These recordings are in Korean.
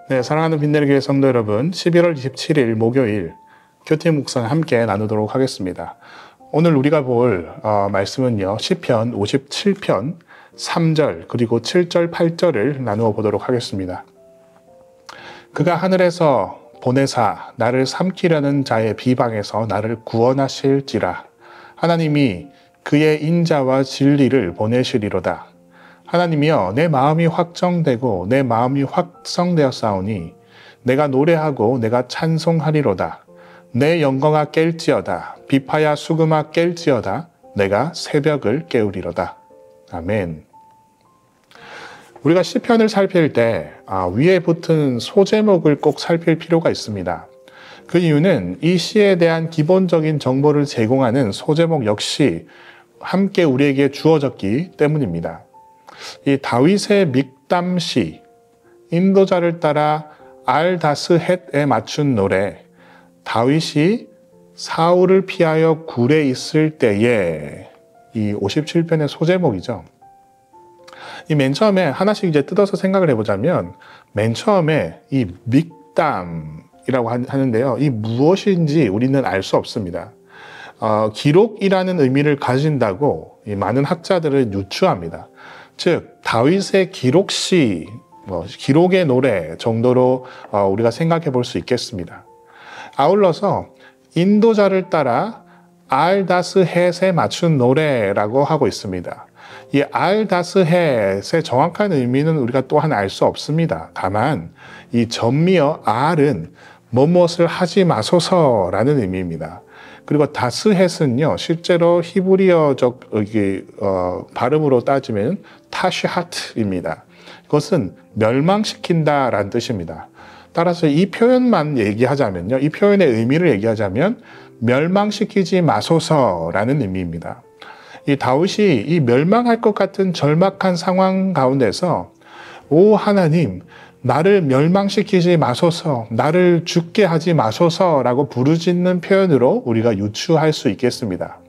네, 사랑하는 빛내는 교회 성도 여러분, 11월 27일 목요일 교티 묵상 함께 나누도록 하겠습니다. 오늘 우리가 볼 말씀은요, 시편 57편 3절 그리고 7절 8절을 나누어 보도록 하겠습니다. 그가 하늘에서 보내사 나를 삼키려는 자의 비방에서 나를 구원하실지라. 하나님이 그의 인자와 진리를 보내시리로다. 하나님이여, 내 마음이 확정되고 내 마음이 확성되었사오니 내가 노래하고 내가 찬송하리로다. 내 영광아 깰지어다. 비파야 수금아 깰지어다. 내가 새벽을 깨우리로다. 아멘. 우리가 시편을 살필 때 위에 붙은 소제목을 꼭 살필 필요가 있습니다. 그 이유는 이 시에 대한 기본적인 정보를 제공하는 소제목 역시 함께 우리에게 주어졌기 때문입니다. 이 다윗의 믹담시, 인도자를 따라 알다스헷에 맞춘 노래, 다윗이 사울을 피하여 굴에 있을 때에, 이 57편의 소제목이죠. 이 맨 처음에 하나씩 이제 뜯어서 생각을 해보자면, 맨 처음에 이 믹담이라고 하는데요, 이 무엇인지 우리는 알 수 없습니다. 기록이라는 의미를 가진다고 많은 학자들은 유추합니다. 즉 다윗의 기록시, 기록의 노래 정도로 우리가 생각해 볼 수 있겠습니다. 아울러서 인도자를 따라 알다스헷에 맞춘 노래라고 하고 있습니다. 이 알다스헷의 정확한 의미는 우리가 또한 알 수 없습니다. 다만 이 전미어 알은 무엇을 하지 마소서라는 의미입니다. 그리고 다스헷은요, 실제로 히브리어적 발음으로 따지면 타시하트입니다. 그것은 멸망시킨다라는 뜻입니다. 따라서 이 표현만 얘기하자면요, 이 표현의 의미를 얘기하자면 멸망시키지 마소서라는 의미입니다. 이 다윗이 이 멸망할 것 같은 절박한 상황 가운데서 오 하나님, 나를 멸망시키지 마소서, 나를 죽게 하지 마소서라고 부르짖는 표현으로 우리가 유추할 수 있겠습니다.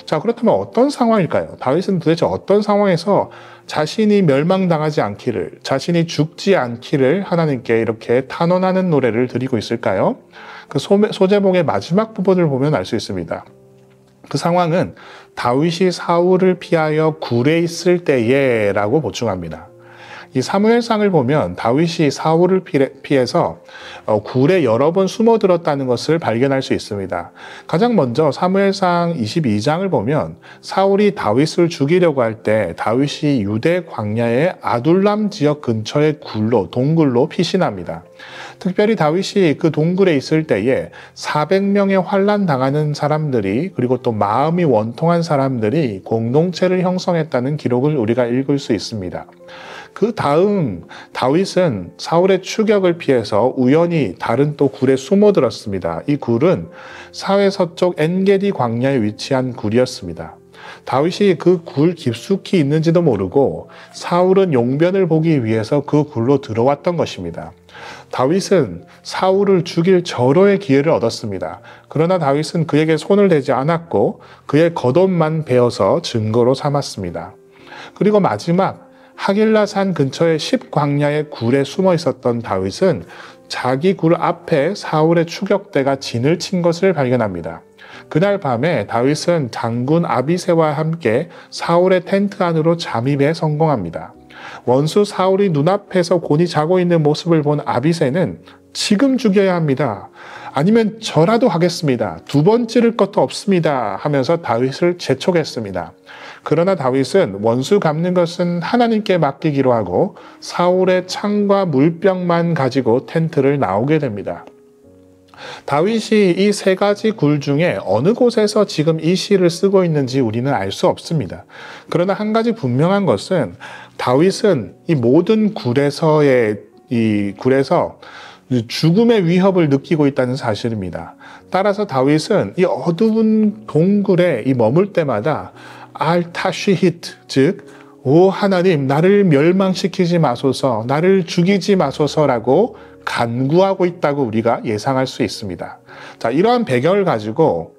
자, 그렇다면 어떤 상황일까요? 다윗은 도대체 어떤 상황에서 자신이 멸망당하지 않기를, 자신이 죽지 않기를 하나님께 이렇게 탄원하는 노래를 드리고 있을까요? 그 소제목의 마지막 부분을 보면 알 수 있습니다. 그 상황은 다윗이 사울을 피하여 굴에 있을 때에 라고 보충합니다. 이 사무엘상을 보면 다윗이 사울을 피해서 굴에 여러 번 숨어들었다는 것을 발견할 수 있습니다. 가장 먼저 사무엘상 22장을 보면 사울이 다윗을 죽이려고 할 때 다윗이 유대 광야의 아둘람 지역 근처의 동굴로 피신합니다. 특별히 다윗이 그 동굴에 있을 때에 400명의 환난 당하는 사람들이, 그리고 또 마음이 원통한 사람들이 공동체를 형성했다는 기록을 우리가 읽을 수 있습니다. 그 다음 다윗은 사울의 추격을 피해서 우연히 다른 또 굴에 숨어들었습니다. 이 굴은 사회 서쪽 엔게디 광야에 위치한 굴이었습니다. 다윗이 그 굴 깊숙이 있는지도 모르고 사울은 용변을 보기 위해서 그 굴로 들어왔던 것입니다. 다윗은 사울을 죽일 절호의 기회를 얻었습니다. 그러나 다윗은 그에게 손을 대지 않았고 그의 겉옷만 베어서 증거로 삼았습니다. 그리고 마지막 하길라산 근처의 10광야의 굴에 숨어 있었던 다윗은 자기 굴 앞에 사울의 추격대가 진을 친 것을 발견합니다. 그날 밤에 다윗은 장군 아비새와 함께 사울의 텐트 안으로 잠입에 성공합니다. 원수 사울이 눈앞에서 곤히 자고 있는 모습을 본 아비새는 지금 죽여야 합니다. 아니면 저라도 하겠습니다. 두 번 찌를 것도 없습니다. 하면서 다윗을 재촉했습니다. 그러나 다윗은 원수 갚는 것은 하나님께 맡기기로 하고 사울의 창과 물병만 가지고 텐트를 나오게 됩니다. 다윗이 이 세 가지 굴 중에 어느 곳에서 지금 이 시를 쓰고 있는지 우리는 알 수 없습니다. 그러나 한 가지 분명한 것은 다윗은 이 모든 굴에서 죽음의 위협을 느끼고 있다는 사실입니다. 따라서 다윗은 이 어두운 동굴에 머물 때마다 알타시히트, 즉 오 하나님, 나를 멸망시키지 마소서, 나를 죽이지 마소서라고 간구하고 있다고 우리가 예상할 수 있습니다. 자, 이러한 배경을 가지고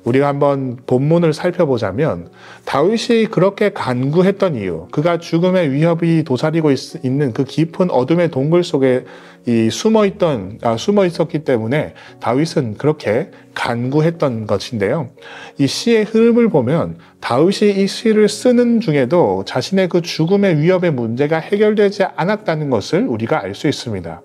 우리가 한번 본문을 살펴보자면 다윗이 그렇게 간구했던 이유, 그가 죽음의 위협이 도사리고 있는 그 깊은 어둠의 동굴 속에 숨어 있었기 때문에 다윗은 그렇게 간구했던 것인데요. 이 시의 흐름을 보면 다윗이 이 시를 쓰는 중에도 자신의 그 죽음의 위협의 문제가 해결되지 않았다는 것을 우리가 알 수 있습니다.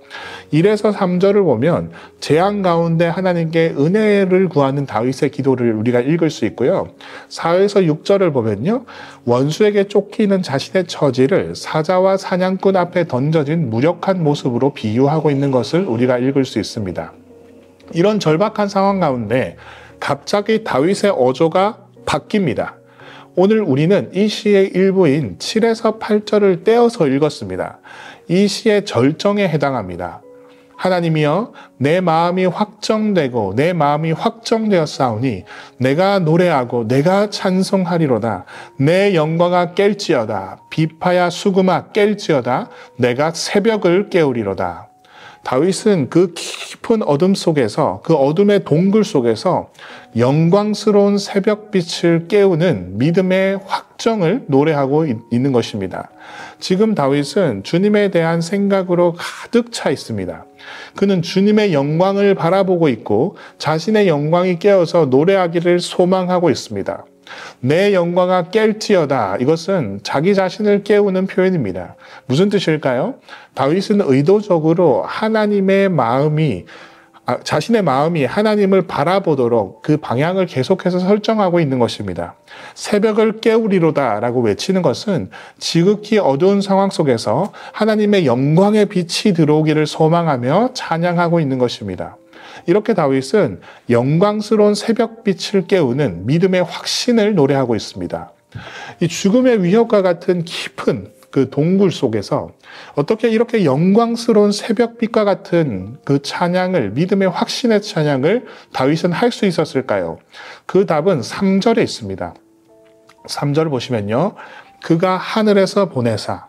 1에서 3절을 보면 재앙 가운데 하나님께 은혜를 구하는 다윗의 기도를 우리가 읽을 수 있고요. 4에서 6절을 보면요, 원수에게 쫓기는 자신의 처지를 사자와 사냥꾼 앞에 던져진 무력한 모습으로 비유하고 있는 것을 우리가 읽을 수 있습니다. 이런 절박한 상황 가운데 갑자기 다윗의 어조가 바뀝니다. 오늘 우리는 이 시의 일부인 7에서 8절을 떼어서 읽었습니다. 이 시의 절정에 해당합니다. 하나님이여, 내 마음이 확정되고 내 마음이 확정되었사오니 내가 노래하고 내가 찬송하리로다. 내 영광아 깰지어다. 비파야 수금아 깰지어다. 내가 새벽을 깨우리로다. 다윗은 그 깊은 어둠 속에서, 그 어둠의 동굴 속에서 영광스러운 새벽빛을 깨우는 믿음의 확정을 노래하고 있는 것입니다. 지금 다윗은 주님에 대한 생각으로 가득 차 있습니다. 그는 주님의 영광을 바라보고 있고 자신의 영광이 깨어서 노래하기를 소망하고 있습니다. 내 영광아 깰지어다. 이것은 자기 자신을 깨우는 표현입니다. 무슨 뜻일까요? 다윗은 의도적으로 자신의 마음이 하나님을 바라보도록 그 방향을 계속해서 설정하고 있는 것입니다. 새벽을 깨우리로다 라고 외치는 것은 지극히 어두운 상황 속에서 하나님의 영광의 빛이 들어오기를 소망하며 찬양하고 있는 것입니다. 이렇게 다윗은 영광스러운 새벽빛을 깨우는 믿음의 확신을 노래하고 있습니다. 이 죽음의 위협과 같은 깊은 그 동굴 속에서 어떻게 이렇게 영광스러운 새벽빛과 같은 그 찬양을, 믿음의 확신의 찬양을 다윗은 할 수 있었을까요? 그 답은 3절에 있습니다. 3절 보시면요, 그가 하늘에서 보내사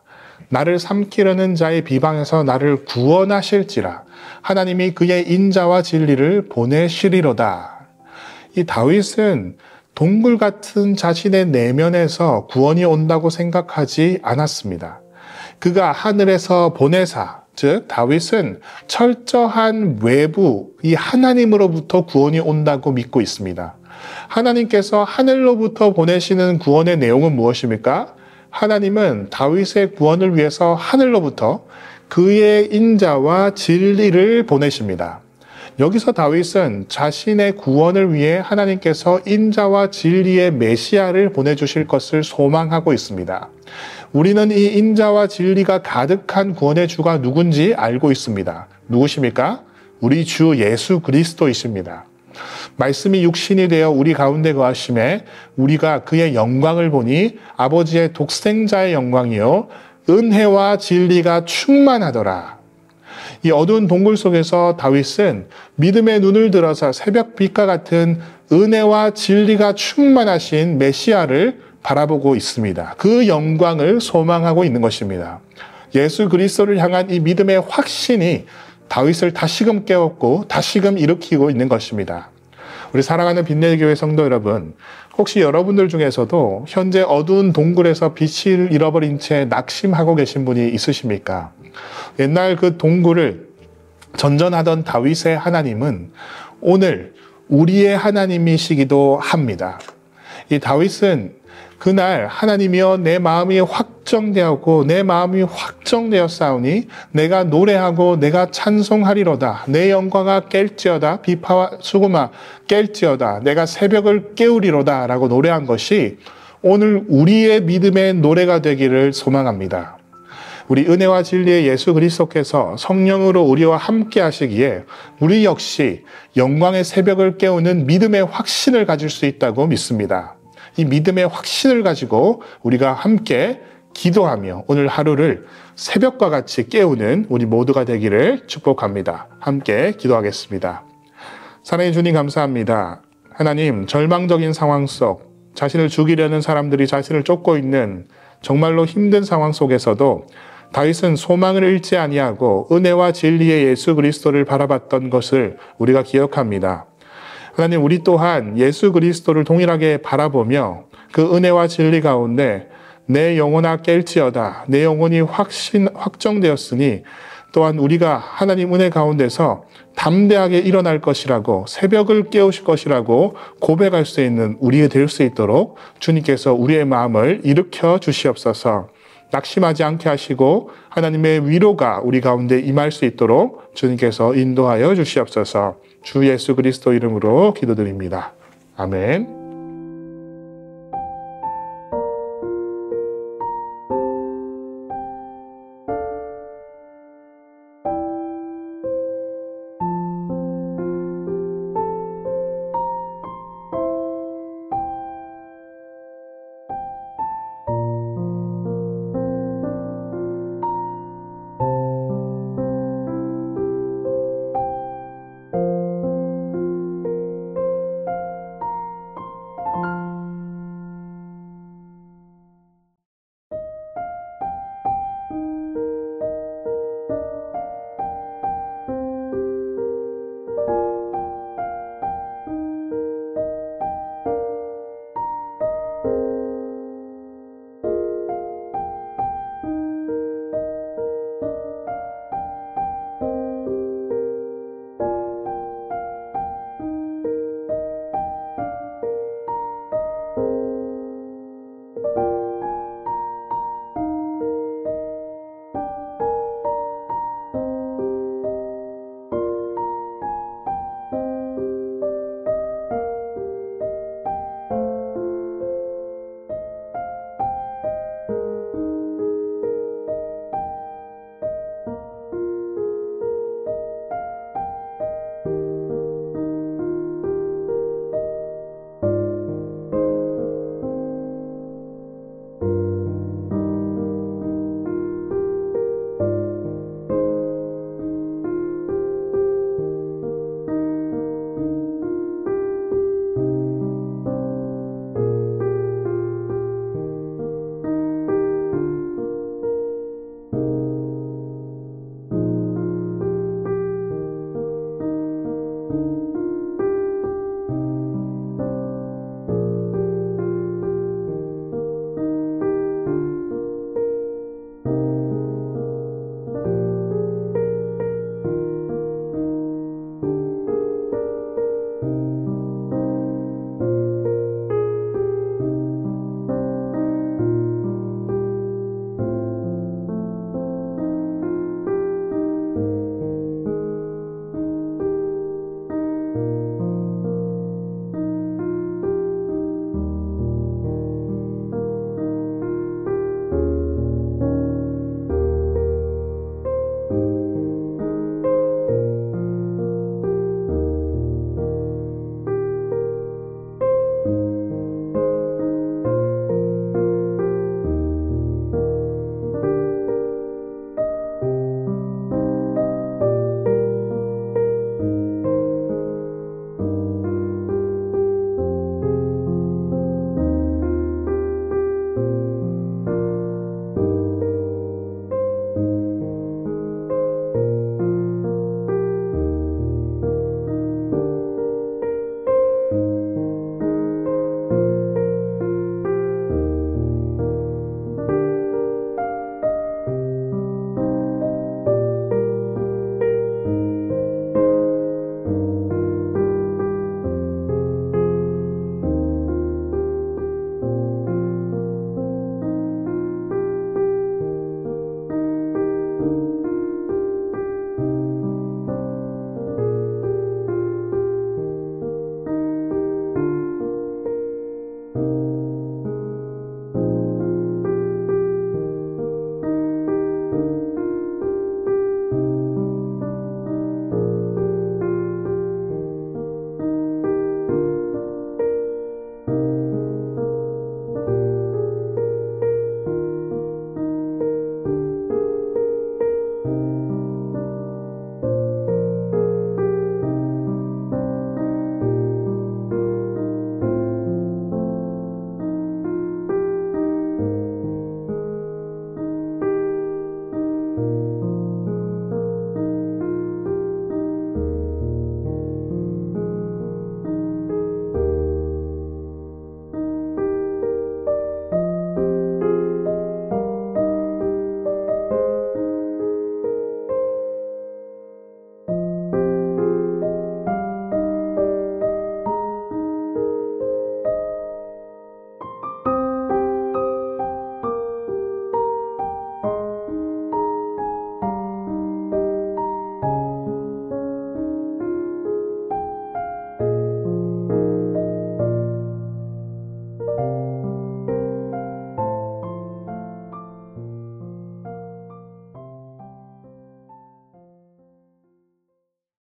나를 삼키려는 자의 비방에서 나를 구원하실지라. 하나님이 그의 인자와 진리를 보내시리로다. 이 다윗은 동굴 같은 자신의 내면에서 구원이 온다고 생각하지 않았습니다. 그가 하늘에서 보내사, 즉 다윗은 철저한 외부, 이 하나님으로부터 구원이 온다고 믿고 있습니다. 하나님께서 하늘로부터 보내시는 구원의 내용은 무엇입니까? 하나님은 다윗의 구원을 위해서 하늘로부터 그의 인자와 진리를 보내십니다. 여기서 다윗은 자신의 구원을 위해 하나님께서 인자와 진리의 메시아를 보내주실 것을 소망하고 있습니다. 우리는 이 인자와 진리가 가득한 구원의 주가 누군지 알고 있습니다. 누구십니까? 우리 주 예수 그리스도이십니다. 말씀이 육신이 되어 우리 가운데 거하심에 우리가 그의 영광을 보니 아버지의 독생자의 영광이요 은혜와 진리가 충만하더라. 이 어두운 동굴 속에서 다윗은 믿음의 눈을 들어서 새벽빛과 같은 은혜와 진리가 충만하신 메시아를 바라보고 있습니다. 그 영광을 소망하고 있는 것입니다. 예수 그리스도를 향한 이 믿음의 확신이 다윗을 다시금 깨웠고 다시금 일으키고 있는 것입니다. 우리 사랑하는 빛내교회 성도 여러분, 혹시 여러분들 중에서도 현재 어두운 동굴에서 빛을 잃어버린 채 낙심하고 계신 분이 있으십니까? 옛날 그 동굴을 전전하던 다윗의 하나님은 오늘 우리의 하나님이시기도 합니다. 이 다윗은 그날 하나님이여 내 마음이 확정되었고 내 마음이 확정되었사오니 내가 노래하고 내가 찬송하리로다. 내 영광아 깰지어다. 비파와 수금아 깰지어다. 내가 새벽을 깨우리로다 라고 노래한 것이 오늘 우리의 믿음의 노래가 되기를 소망합니다. 우리 은혜와 진리의 예수 그리스도께서 성령으로 우리와 함께 하시기에 우리 역시 영광의 새벽을 깨우는 믿음의 확신을 가질 수 있다고 믿습니다. 이 믿음의 확신을 가지고 우리가 함께 기도하며 오늘 하루를 새벽과 같이 깨우는 우리 모두가 되기를 축복합니다. 함께 기도하겠습니다. 사랑해 주님 감사합니다. 하나님, 절망적인 상황 속 자신을 죽이려는 사람들이 자신을 쫓고 있는 정말로 힘든 상황 속에서도 다윗은 소망을 잃지 아니하고 은혜와 진리의 예수 그리스도를 바라봤던 것을 우리가 기억합니다. 하나님, 우리 또한 예수 그리스도를 동일하게 바라보며 그 은혜와 진리 가운데 내 영혼아 깰지어다, 내 영혼이 확정되었으니 또한 우리가 하나님 은혜 가운데서 담대하게 일어날 것이라고, 새벽을 깨우실 것이라고 고백할 수 있는 우리가 될 수 있도록 주님께서 우리의 마음을 일으켜 주시옵소서. 낙심하지 않게 하시고 하나님의 위로가 우리 가운데 임할 수 있도록 주님께서 인도하여 주시옵소서. 주 예수 그리스도 이름으로 기도드립니다. 아멘.